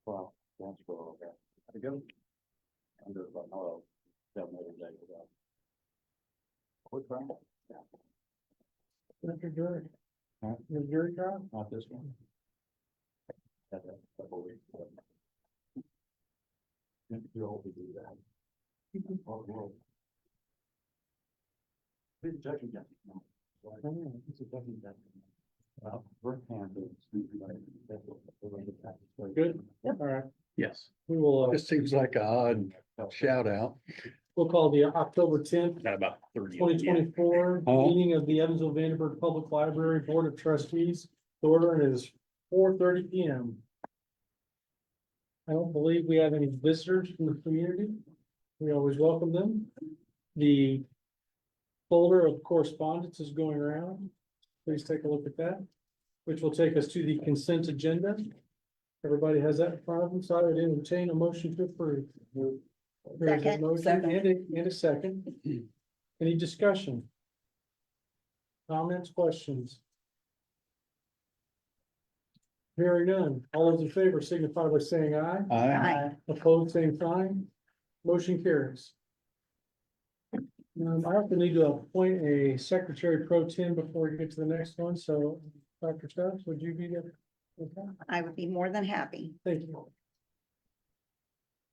Well, that's for, okay. I go. Under, but no, 7 or 8 days ago. Quick round? Yeah. That's your jury. Huh? Your jury trial? Not this one. Had that a couple weeks ago. You're old to do that. Oh, well. Who's the judge again? No. It's a judge again. First hand is. Good. All right. Yes, We will, this seems like a odd shout out. we'll call the October 10th, Got about 30. 2024 meeting of the Evansville Vanderburgh Public Library Board of Trustees. The order is 4:30 p.m. I don't believe we have any visitors from the community. We always welcome them. The folder of correspondence is going around. Please take a look at that, which will take us to the consent agenda. Everybody has that in front of them, so I would entertain a motion to approve. There's a Second. motion and a second. Any discussion? Comments, questions? Hearing none. All those in favor signify by saying aye. Aye. Opposed, same sign. Motion carries. I also need to appoint a secretary pro tem before we get to the next one, so Dr. Stubbs, would you be there? Okay, I would be more than happy. thank you.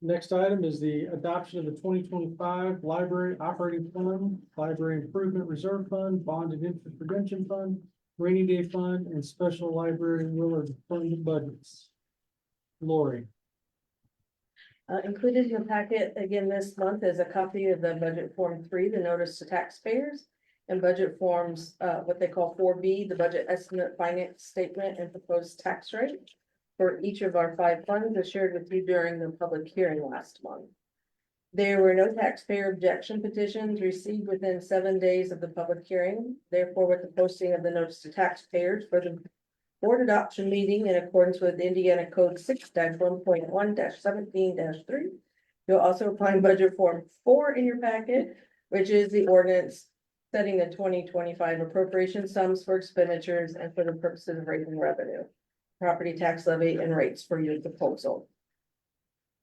Next item is the adoption of the 2025 Library Operating Fund, Library Improvement Reserve Fund, Bond and Interest Redemption Fund, Rainy Day Fund, and Special Library Willard Fund budgets. Lori. Included in your packet again this month is a copy of the budget form 3, the notice to taxpayers, and budget forms, what they call 4B, the budget estimate, finance statement, and proposed tax rate for each of our 5 funds as shared with you during the public hearing last month. There were no taxpayer objection petitions received within 7 days of the public hearing. Therefore, with the posting of the notice to taxpayers for the board adoption meeting in accordance with Indiana Code 6-1.1-17-3. You'll also find budget form 4 in your packet, which is the ordinance setting the 2025 appropriation sums for expenditures and for the purposes of raising revenue, property tax levy, and rates for your proposal.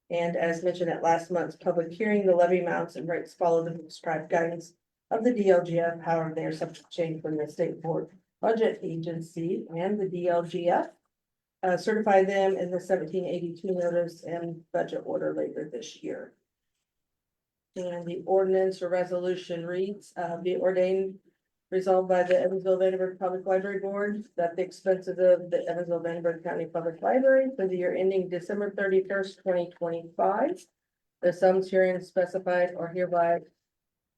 And as mentioned at last month's public hearing, the levy amounts and rates follow the prescribed guidance of the DLGF. However, they are subject to change from the state board budget agency, and the DLGF certify them in the 1782 notice and budget order later this year. And the ordinance or resolution reads, be ordained, resolved by the Evansville Vanderburgh Public Library Board that the expenses of the Evansville Vanderburgh County Public Library for the year ending December 31st, 2025, the sums herein specified are hereby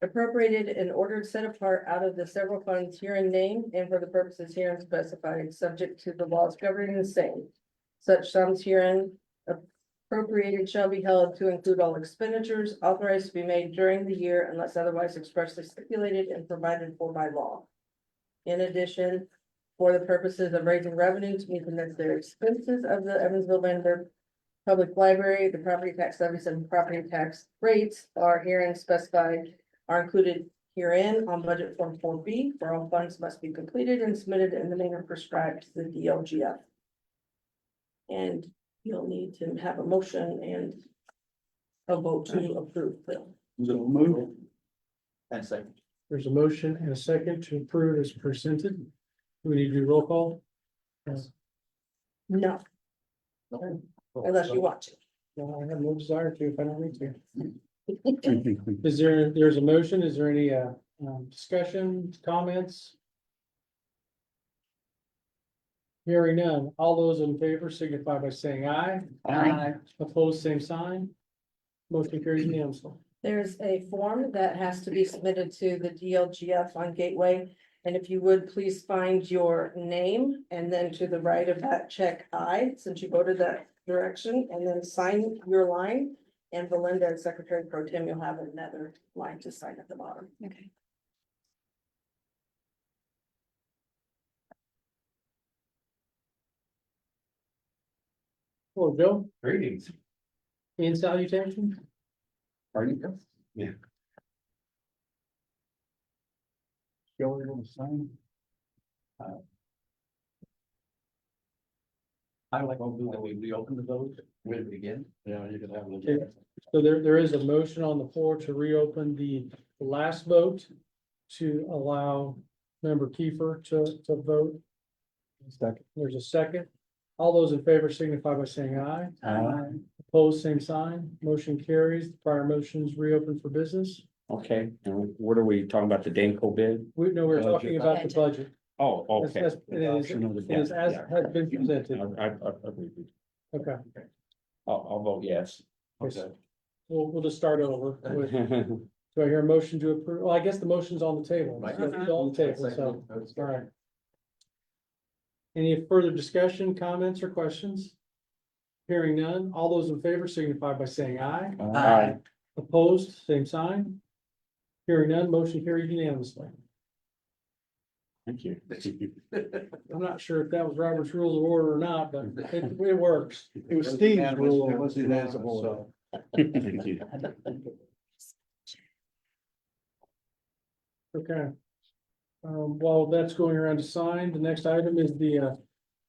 appropriated and ordered set apart out of the several funds herein named and for the purposes herein specified, subject to the laws governing the same. Such sums herein appropriated shall be held to include all expenditures authorized to be made during the year unless otherwise expressly stipulated and provided for by law. In addition, for the purposes of raising revenue to meet the necessary expenses of the Evansville Vanderburgh Public Library, the property tax levies and property tax rates are herein specified are included herein on budget form 4B, where all funds must be completed and submitted in the manner prescribed to the DLGF. And you'll need to have a motion and a vote to approve them. So move. And second. There's a motion and a second to approve as presented. Do we need to do roll call? No, unless you want to. No, I have no desire to if I don't need to. There's a motion, is there any discussion, comments? Hearing none, all those in favor signify by saying aye. Aye. Opposed, same sign. Motion carries unanimously. There's a form that has to be submitted to the DLGF on Gateway. And if you would, please find your name and then to the right of that, check I, since you voted that direction, and then sign your line. And Belinda, as Secretary Pro Tem, you'll have another line to sign at the bottom. Okay. Hello, Joe, Greetings. and salutation. Are you? Yeah. Go on the sign. I like, I'll do that, we reopen the vote, read it again. Yeah, you could have. Okay. So there is a motion on the floor to reopen the last vote to allow member Kiefer to vote. Second. There's a second. All those in favor signify by saying aye. Opposed, same sign. Motion carries. The prior motion's reopened for business. Okay, and what are we talking about, the Danco bid? We're talking about the budget. Oh, okay. It is as Yeah. has been presented. I agree. Okay, I'll vote yes. Okay. we'll just start over with, do I hear a motion to approve? Well, I guess the motion's on the table. Right. It's on the table, so, all right. Any further discussion, comments, or questions? Hearing none, all those in favor signify by saying aye. Aye. Opposed, same sign. Hearing none, motion carried unanimously. Thank you. I'm not sure if that was Robert's Rules of Order or not, but it works. It was Steve's rule. It was unanimous, So- Thank you. Okay. While that's going around to sign, the next item is the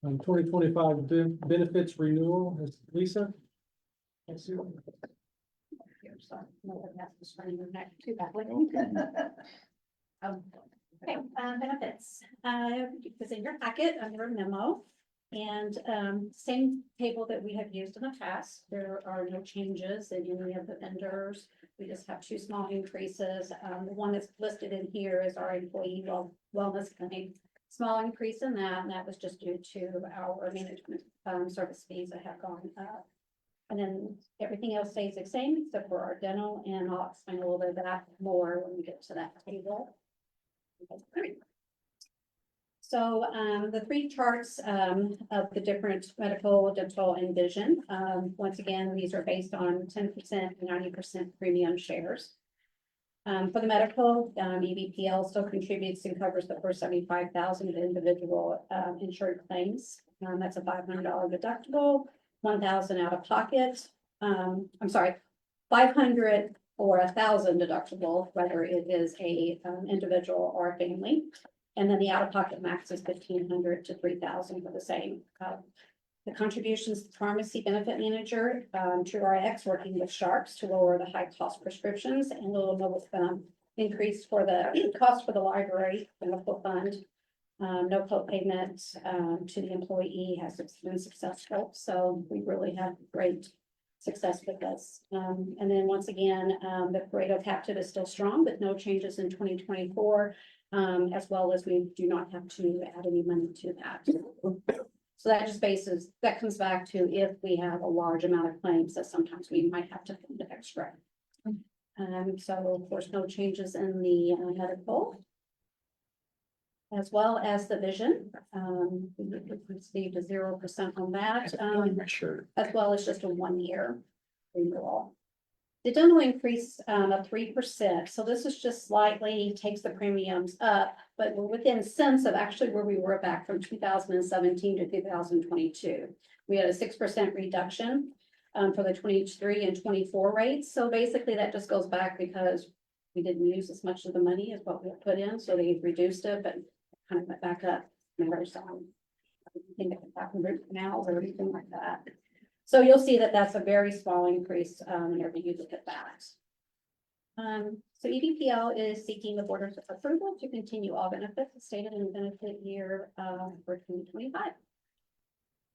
2025 benefits renewal. Is Lisa? Let's see. Here, so nobody has to screen the next two that way. Okay, benefits, it's in your packet under a memo. And, same table that we have used in the past, there are no changes in any of the vendors. We just have two small increases. The one that's listed in here is our employee wellness claim. Small increase in that, and that was just due to our management, service fees that have gone up. And then everything else stays the same except for our dental, and I'll explain a little bit of that more when we get to that table. So, the three charts, of the different medical, dental, and vision, once again, these are based on 10% and 90% premium shares. For the medical, EVPL still contributes and covers the first 75,000 of individual, insured claims. That's a $500 deductible, 1,000 out of pocket. I'm sorry, 500 or 1,000 deductible, whether it is a, individual or a family. And then the out-of-pocket max is 1,500 to 3,000 for the same. The contributions to pharmacy benefit manager, TrueRx working with Sharps to lower the high cost prescriptions, and a little increase for the cost for the library medical fund. No co-payment to the employee has been successful, so we really have great success with this. And then once again, the Pareto captive is still strong, but no changes in 2024. As well as we do not have to add any money to that. So that just that comes back to if we have a large amount of claims that sometimes we might have to fund extra. So of course, no changes in the medical. As well as the vision, we received a 0% on that, as well as just a 1-year renewal. The dental increase of 3%, so this is just slightly takes the premiums up, but we're within cents of actually where we were back from 2017 to 2022. We had a 6% reduction for the 23 and 24 rates. So basically that just goes back because we didn't use as much of the money as what we had put in, so they reduced it, but kind of went back up. There's I think it back in root canals or anything like that. So you'll see that that's a very small increase whenever you look at that. So EVPL is seeking the board's approval to continue all benefits stated in the benefit year for 2025.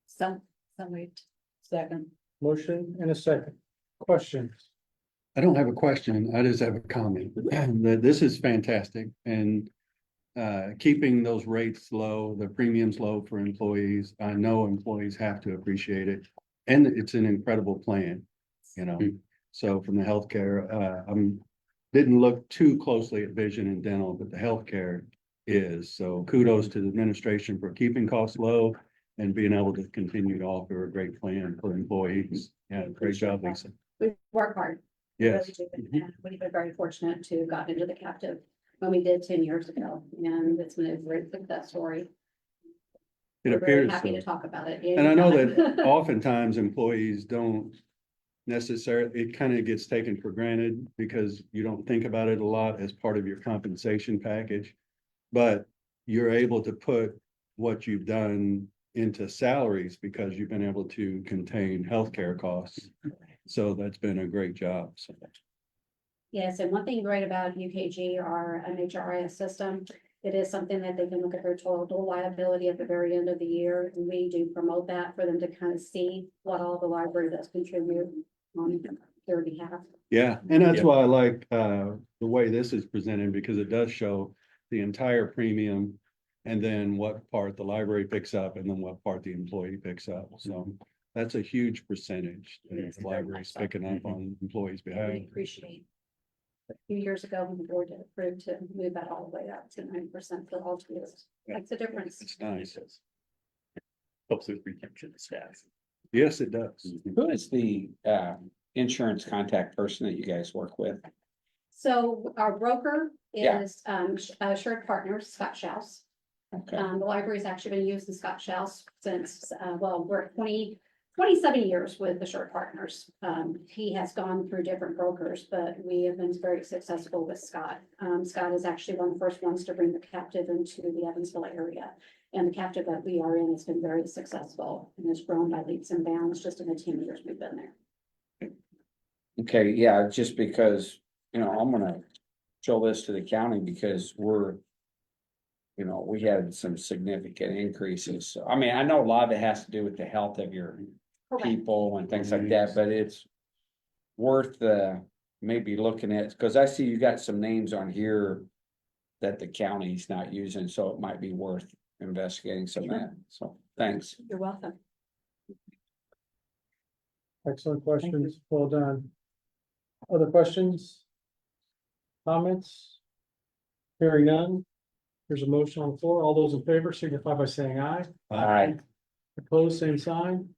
So moved. Second. Motion and a second. Questions? I don't have a question. I just have a comment. That this is fantastic and keeping those rates low, the premiums low for employees. I know employees have to appreciate it. And it's an incredible plan, you know. So from the healthcare, didn't look too closely at vision and dental, but the healthcare is. So kudos to the administration for keeping costs low and being able to continue to offer a great plan for employees. Yeah, great job, Lisa. We work hard. We Yes. really do. And we've been very fortunate to have gotten into the captive when we did 10 years ago, and it's been a great success story. It We're very appears happy so. to talk about it. And I know that oftentimes employees don't necessarily, it kind of gets taken for granted because you don't think about it a lot as part of your compensation package. But you're able to put what you've done into salaries because you've been able to contain healthcare costs. So that's been a great job. So Yes, and one thing great about UKG, our MHRIS system, it is something that they can look at their total liability at the very end of the year. And we do promote that for them to kind of see what all the library does contribute on their behalf. yeah, and that's Yep. why I like the way this is presented, because it does show the entire premium. And then what part the library picks up and then what part the employee picks up. So that's a huge percentage It is that the very library's much so. picking up on employees' behalf. We appreciate. A few years ago, when the board did approve to move that all the way up to 9% for all tiers. Makes a difference. It's nice. Helps with retention of staff. Yes, it does. Who is the insurance contact person that you guys work with? So our broker Yeah. is Assured Partners, Scott Schaus. Okay, The library's actually been using Scott Schaus since, well, we're at 27 years with Assured Partners. He has gone through different brokers, but we have been very successful with Scott. Scott is actually one of the first ones to bring the captive into the Evansville area. And the captive that we are in has been very successful and has grown by leaps and bounds just in the 10 years we've been there. okay, yeah, just because, I'm gonna show this to the county because we had some significant increases. So, I mean, I know a lot of it has to do with the health of your Correct. people and things like that, but it's worth maybe looking at, because I see you got some names on here that the county's not using, so it might be worth investigating some of that. So, thanks. You're welcome. Excellent questions. Well done. Other questions? Comments? Hearing none. There's a motion on the floor. All those in favor signify by saying aye. Aye. Opposed, same sign.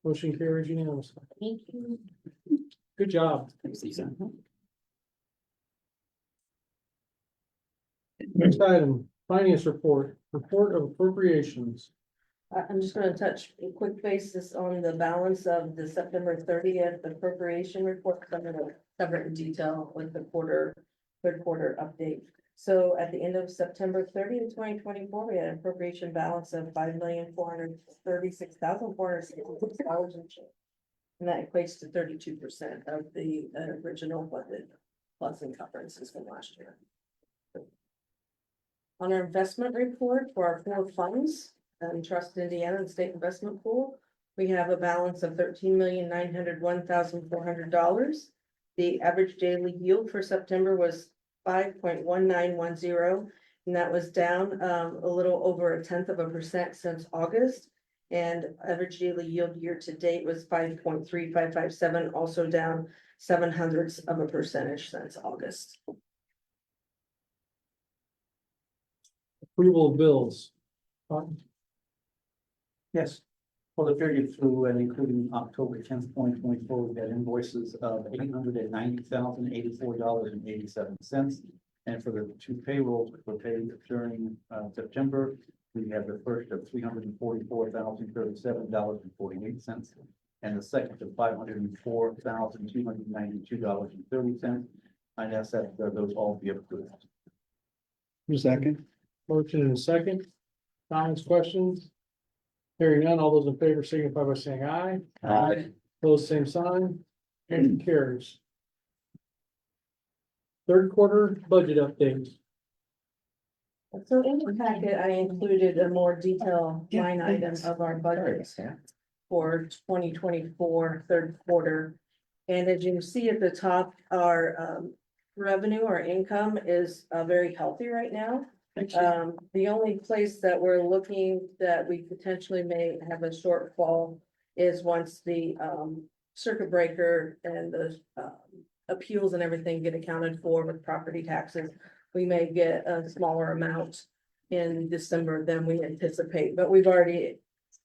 Motion carries unanimously. Thank you. Good job. Next item, finance report, report of appropriations. I'm just gonna touch a quick basis on the balance of the September 30th appropriation report, because I'm gonna cover it in detail with the third quarter update. So at the end of September 30th, 2024, we had an appropriation balance of $5,436,466 and change. And that equates to 32% of the original budget plus encumbrances from last year. On our investment report for our 4 funds, Trust Indiana and State Investment Pool, we have a balance of $13,901,400. The average daily yield for September was 5.1910, and that was down a little over 0.1% since August. And average daily yield year to date was 5.3557, also down 0.07% since August. Approval of bills. Yes, for the period through and including October 10th, 2024, we had invoices of $890,084.87. And for the 2 payrolls which were paid during September, we had the first of $344,037.48, and the second of $504,292.30. I'd ask that those all be approved. Second. Motion and a second. Comments, questions? Hearing none, all those in favor signify by saying aye. Aye. Opposed, same sign. Motion carries. Third quarter budget update. So in the packet, I included a more detailed line item of our budget for 2024 third quarter. And as you see at the top, our revenue or income is very healthy right now. The only place that we're looking that we potentially may have a shortfall is once the circuit breaker and the appeals and everything get accounted for with property taxes. We may get a smaller amount in December than we anticipate, but we've already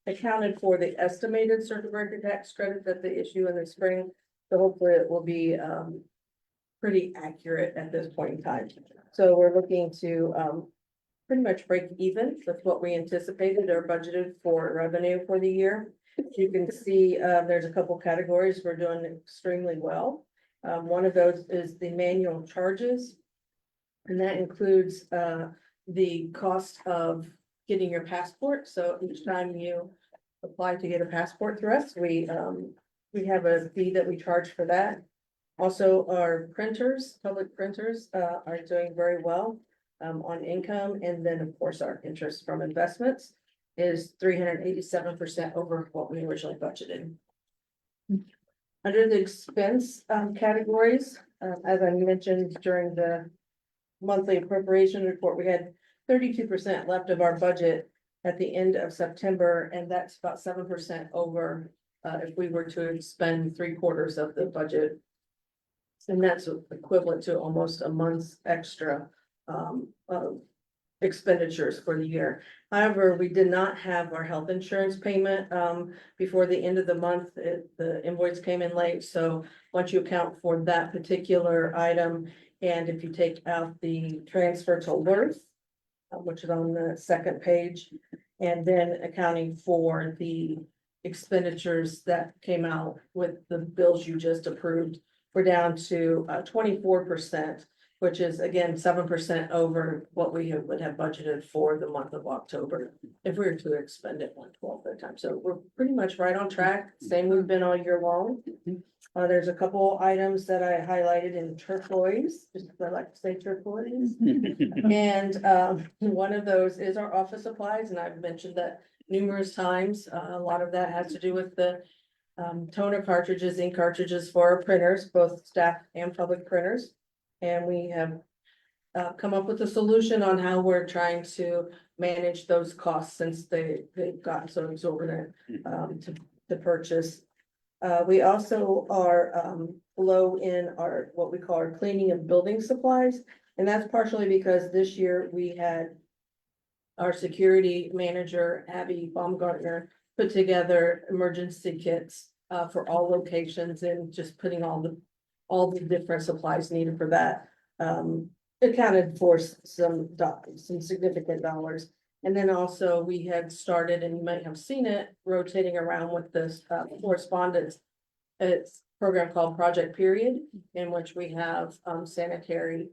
accounted for the estimated circuit breaker tax credit that they issue in the spring. So hopefully it will be pretty accurate at this point in time. So we're looking to pretty much break even with what we anticipated or budgeted for revenue for the year. You can see there's a couple categories we're doing extremely well. One of those is the manual charges. And that includes the cost of getting your passport. So each time you apply to get a passport through us, we have a fee that we charge for that. Also, our printers, public printers, are doing very well, on income. And then, of course, our interest from investments is 387% over what we originally budgeted. Under the expense, categories, as I mentioned during the monthly appropriation report, we had 32% left of our budget at the end of September, and that's about 7% over, if we were to expend 3/4 of the budget. And that's equivalent to almost a month's extra, of expenditures for the year. However, we did not have our health insurance payment, before the end of the month. The invoice came in late, so once you account for that particular item, and if you take out the transfer to Worth, which is on the second page, and then accounting for the expenditures that came out with the bills you just approved, we're down to 24%, which is again 7% over what we would have budgeted for the month of October if we were to expend it 1/12 at a time. So we're pretty much right on track, same we've been all year long. There's a couple items that I highlighted in turquoise, just because I like to say turquoise. And one of those is our office supplies, and I've mentioned that numerous times. A lot of that has to do with the toner cartridges, ink cartridges for our printers, both staff and public printers. And we have come up with a solution on how we're trying to manage those costs since they've gotten so exorbitant to purchase. We also are low in our, what we call our cleaning and building supplies. And that's partially because this year we had our security manager, Abby Baumgartner, put together emergency kits for all locations, and just putting all the different supplies needed for that. Accounted for some significant dollars. And then also we had started, and you might have seen it, rotating around with this correspondence. It's a program called Project Period, in which we have sanitary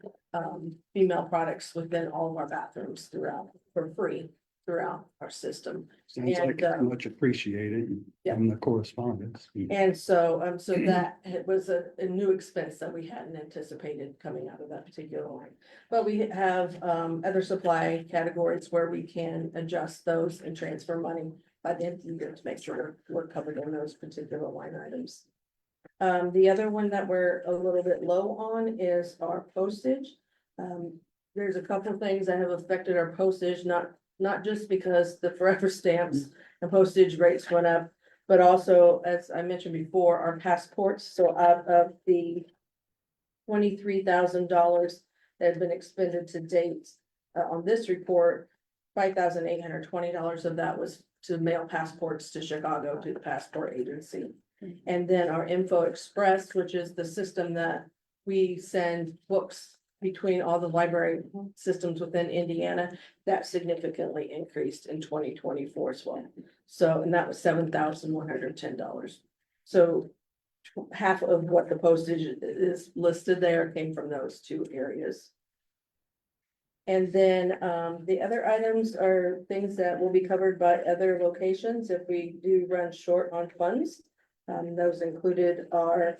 female products within all of our bathrooms throughout, for free throughout our system. Sounds like it's much appreciated Yeah. from the correspondence. And so, that was a new expense that we hadn't anticipated coming out of that particular line. But we have, other supply categories where we can adjust those and transfer money by the end of the year to make sure we're covered in those particular line items. The other one that we're a little bit low on is our postage. There's a couple of things that have affected our postage, not just because the forever stamps and postage rates went up, but also, as I mentioned before, our passports. So out of the $23,000 that has been expended to date on this report, $5,820 of that was to mail passports to Chicago to the passport agency. And then our Info Express, which is the system that we send books between all the library systems within Indiana, that significantly increased in 2024 as well. So, and that was $7,110. So half of what the postage is listed there came from those two areas. And then the other items are things that will be covered by other locations if we do run short on funds. Those included our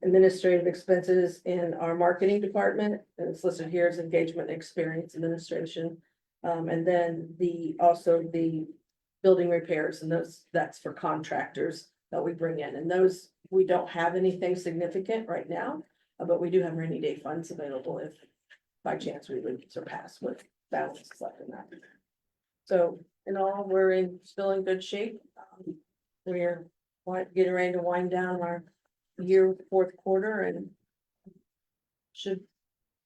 administrative expenses in our marketing department, and it's listed here as engagement and experience administration. And then also the building repairs, and that's for contractors that we bring in. And those, we don't have anything significant right now, but we do have rainy day funds available if by chance we would surpass what balance is left in that. So in all, we're still in good shape. We're getting ready to wind down our year fourth quarter and should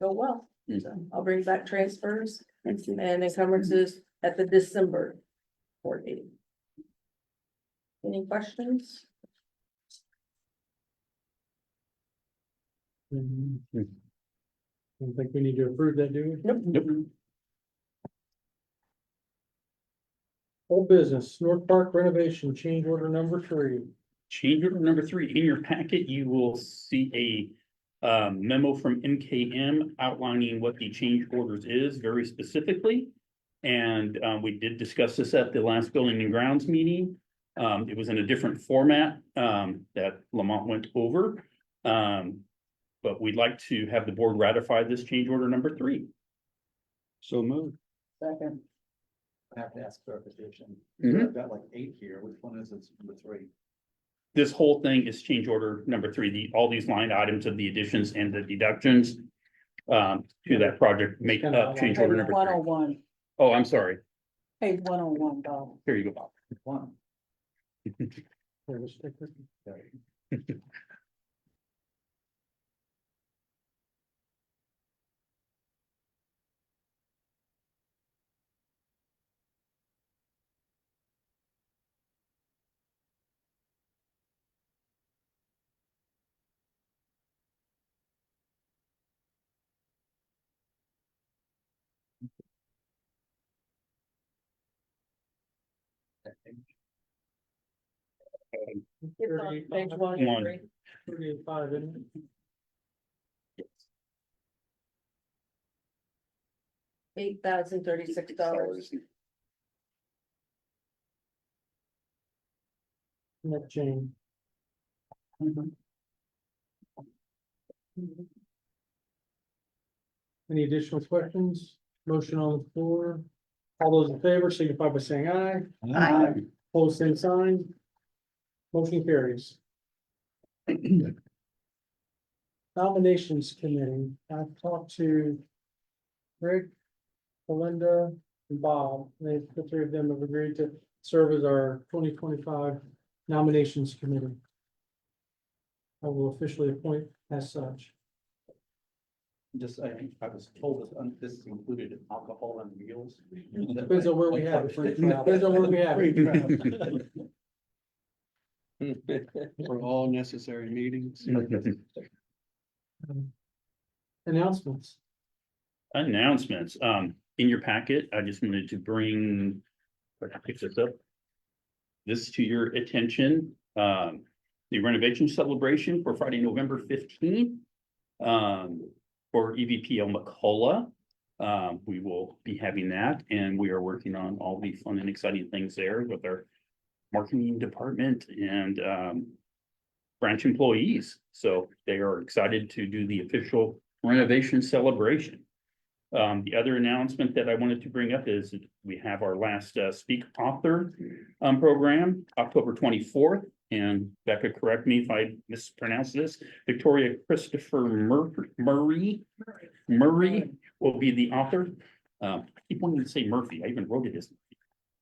go well. So I'll bring back transfers and encumbrances at the December board meeting. Any questions? Don't think we need to approve that, do we? Nope. Old business, North Park renovation change order number 3. Change order number 3, in your packet, you will see a memo from NKM outlining what the change orders is very specifically. And we did discuss this at the last building and grounds meeting. It was in a different format that Lamont went over. But we'd like to have the board ratify this change order number 3. So moved. Second. I have to ask clarification. Mhm. I've got like 8 here. Which one is it, number 3? This whole thing is change order number 3, all these line items of the additions and the deductions to that project make up change order number 3. 101, Oh, I'm sorry. page 101, Bob. Here you go, Bob. 1. It's on page 1 One. 38.5, isn't it? $8,036. Net change. Any additional questions? Motion on the floor. All those in favor signify by saying aye. Aye. Pose same sign. Motion carries. Nominations committee. I've talked to Rick, Belinda, and Bob. The 3 of them have agreed to serve as our 2025 nominations committee. I will officially appoint as such. Just, I was told that this included alcohol and meals. Depends on where we have it. Depends on where we have it. For all necessary meetings. Announcements. Announcements, in your packet, I just wanted to bring, if I can pick this up. This to your attention, the renovation celebration for Friday, November 15th. For EVPL McCullough. We will be having that, and we are working on all the fun and exciting things there with our marketing department and branch employees. So they are excited to do the official renovation celebration. The other announcement that I wanted to bring up is we have our last Speak Author program, October 24th. And Becca, correct me if I mispronounce this. Victoria Christopher Murray will be the author. I keep wanting to say Murphy. I even wrote it as.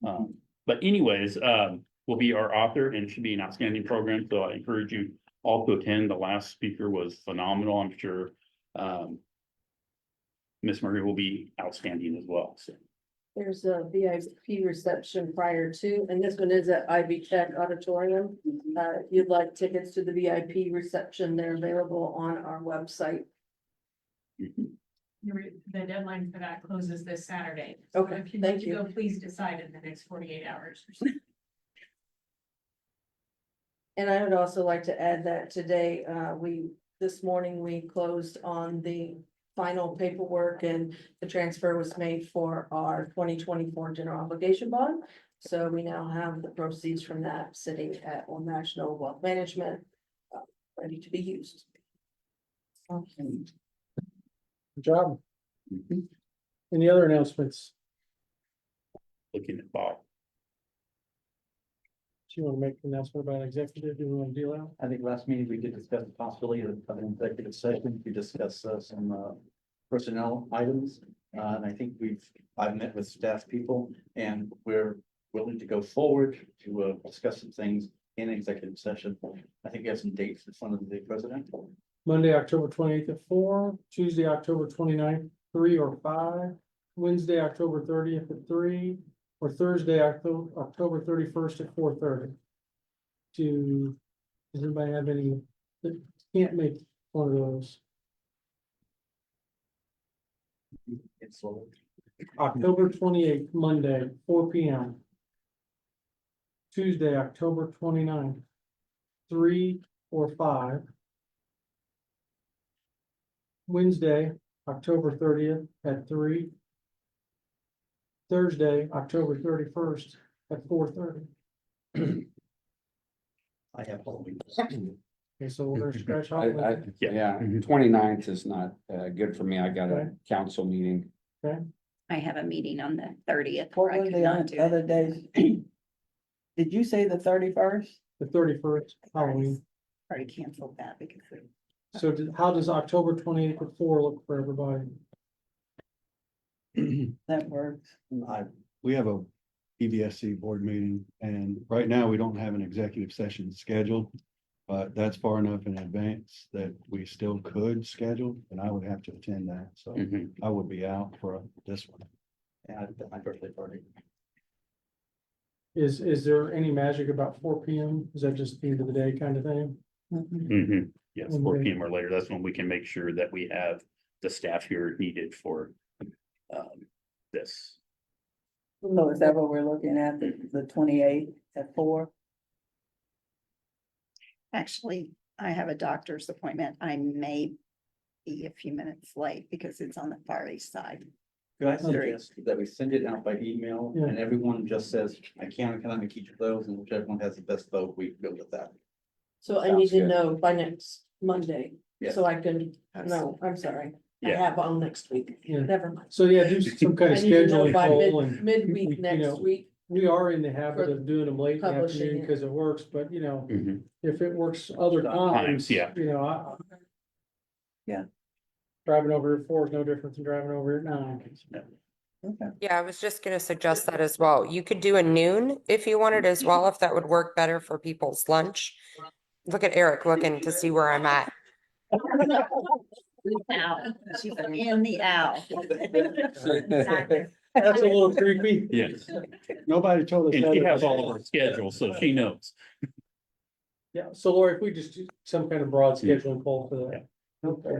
But anyways, will be our author and should be an outstanding program. So I encourage you all to attend. The last speaker was phenomenal. I'm sure Miss Murray will be outstanding as well. So. There's a VIP reception prior to, and this one is at Ivy Tech Auditorium. If you'd like tickets to the VIP reception, they're available on our website. The deadline for that closes this Saturday. Okay, If you thank want to you. go, please decide in the next 48 hours. And I would also like to add that today, this morning, we closed on the final paperwork and the transfer was made for our 2024 general obligation bond. So we now have the proceeds from that sitting at Old National Wealth Management, ready to be used. Good job. Any other announcements? Looking at Bob. Do you want to make an announcement about executive? Do you want to deal out? I think last meeting we did discuss the possibility of an executive session to discuss some personnel items. And I think I've met with staff people and we're willing to go forward to discuss some things in executive session. I think we have some dates in front of the president. Monday, October 28th at 4, Tuesday, October 29th, 3 or 5, Wednesday, October 30th at 3, or Thursday, October 31st at 4:30. Does anybody have any that can't make one of those? It's slow. October 28th, Monday, 4 p.m. Tuesday, October 29th, 3 or 5. Wednesday, October 30th at 3. Thursday, October 31st at 4:30. I have all week. Okay, so we're gonna scratch off. I, yeah, 29th is not, good for me. I got Okay. a council meeting. I have a meeting on the 30th. What where I were could the not do it. other days? Did you say the 31st? The 31st, Halloween. Already canceled that because of- So how does October 28th at 4 look for everybody? That works. We have a EVSC board meeting, and right now we don't have an executive session scheduled. But that's far enough in advance that we still could schedule, and I would have to attend that, so Mhm. I would be out for this one. And I've got my birthday party. Is there any magic about 4 PM? Is that just the end of the day kind of thing? Mhm. Yes, 4 Okay. PM or later. That's when we can make sure that we have the staff here needed for this. So is that what we're looking at, the 28th at 4? Actually, I have a doctor's appointment. I may be a few minutes late because it's on the far east side. Could I suggest that we send it out by email Yeah. and everyone just says, I can I make each of those, and whichever one has the best vote, we go with that. So I need Sounds to good. know by next Monday, Yeah. so I can, no, I'm sorry. I Yeah. have all next week, Yeah. never mind. So yeah, do some kind I of need to know scheduling by poll and midweek you next know, week. we are in the habit For of doing them late in the publishing afternoon it. because it works, but Mhm. if it works other times, yeah. I. Yeah. Driving over at 4 is no different than driving over at 9. Okay. Yeah, I was just gonna suggest that as well. You could do a noon if you wanted as well, if that would work better for people's lunch. Look at Eric looking to see where I'm at. Owl. She's in the owl. That's a little creepy. Yes, Nobody told us. and that she at has the all of our schedules, so she knows. Yeah, so Lori, if we just do some kind of broad scheduling poll for that. Okay.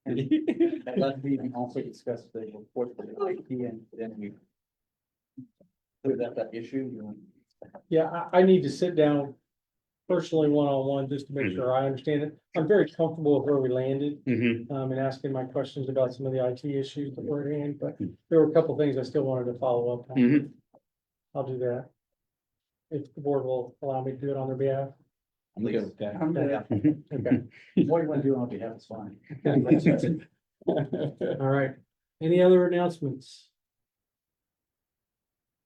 At that meeting, also discuss the report for the IP, and then we clear that issue. You want- Yeah, I need to sit down personally one-on-one just to make sure I understand it. I'm very comfortable with where we landed, Mhm. and asking my questions about some of the IT issues that were at hand, but there were a couple things I still wanted to follow up on. Mhm. I'll do that. If the board will allow me to do it on their behalf. I'm good with that. I'm good. Okay. What you want to do on behalf is fine. All right. Any other announcements?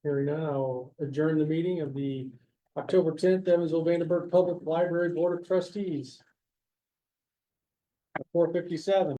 Hearing none, I'll adjourn the meeting of the October 10th Evansville Vanderburgh Public Library Board of Trustees. 4:57.